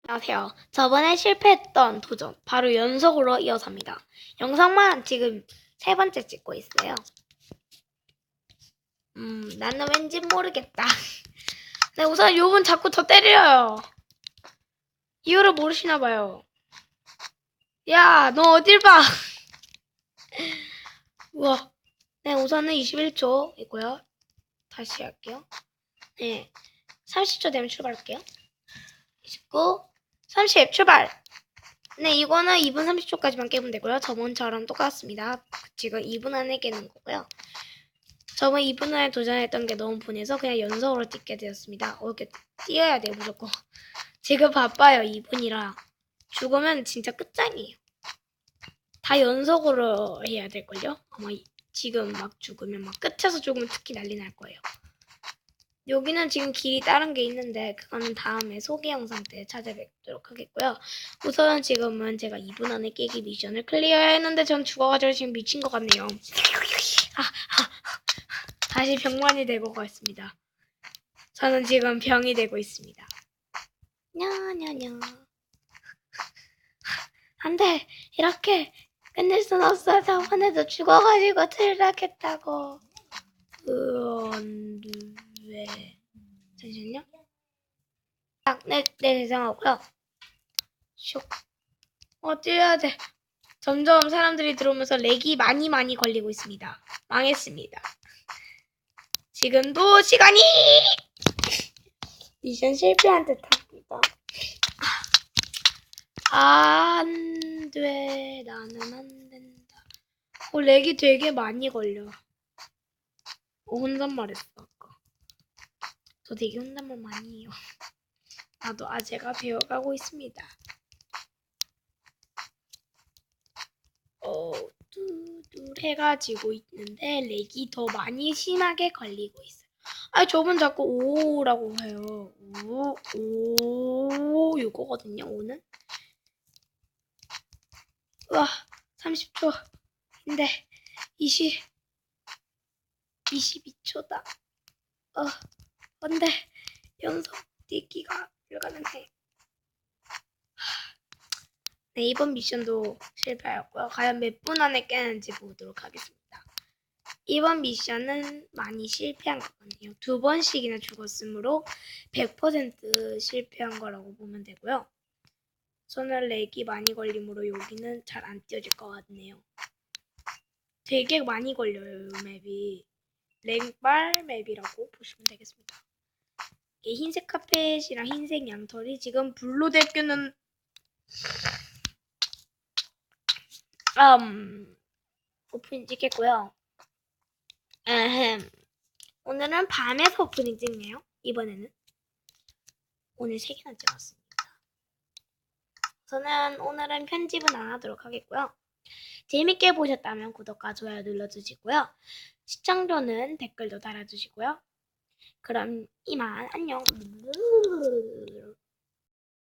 안녕하세요. 저번에 실패했던 도전 바로 연속으로 이어서 합니다. 영상만 지금 세 번째 찍고 있어요. 나는 왠지 모르겠다. 네, 우선 요분 자꾸 저 때려요. 이유를 모르시나 봐요. 야, 너 어딜 봐. 우와. 네, 우선은 21초이고요. 다시 할게요. 네, 30초 되면 출발할게요. 29, 30 출발. 네, 이거는 2분 30초까지만 깨면 되고요. 저번처럼 똑같습니다. 지금 2분 안에 깨는 거고요. 저번 2분 안에 도전했던 게 너무 분해서 그냥 연속으로 뛰게 되었습니다. 이렇게 뛰어야 돼요, 무조건. 지금 바빠요, 2분이라. 죽으면 진짜 끝장이에요. 다 연속으로 해야 될걸요? 아마 지금 막 죽으면 막 끝에서 죽으면 특히 난리 날 거예요. 여기는 지금 길이 다른 게 있는데 그거는 다음에 소개 영상 때 찾아뵙도록 하겠고요. 우선 지금은 제가 2분 안에 깨기 미션을 클리어했는데 전 죽어가지고 지금 미친 것 같네요. 다시 병만이 되고 갔습니다. 저는 지금 병이 되고 있습니다. 냐냐냐. 안돼, 이렇게 끝낼 순 없어. 저번에도 죽어가지고 틀렸겠다고. 왜? 잠시만요. 네, 죄송하고요. 슉. 뛰어야 돼. 점점 사람들이 들어오면서 렉이 많이 걸리고 있습니다. 망했습니다. 지금도 시간이 미션 실패한 듯합니다. 안 돼. 나는 안 된다. 렉이 되게 많이 걸려. 혼잣말 했어, 아까. 저 되게 혼잣말 많이 해요. 나도 아재가 배워가고 있습니다. 뚜뚜해가지고 있는데 렉이 더 많이 심하게 걸리고 있어요. 저분 자꾸 오라고 해요. 오 이거거든요. 오는. 우와, 30초인데 22초다. 근데 연속 뛰기가 불가능해. 네, 이번 미션도 실패하였고요. 과연 몇 분 안에 깨는지 보도록 하겠습니다. 이번 미션은 많이 실패한 것 같네요. 2번씩이나 죽었으므로 100% 실패한 거라고 보면 되고요. 저는 렉이 많이 걸리므로 여기는 잘 안 띄워질 것 같네요. 되게 많이 걸려요, 이 맵이. 렉발 맵이라고 보시면 되겠습니다. 이게 흰색 카펫이랑 흰색 양털이 지금 블루 대표는 오프닝 찍겠고요. 오늘은 밤에서 오프닝 찍네요. 이번에는 오늘 3개나 찍었습니다. 저는 오늘은 편집은 안 하도록 하겠고요. 재밌게 보셨다면 구독과 좋아요 눌러주시고요. 시청료는 댓글도 달아주시고요. 그럼 이만 안녕.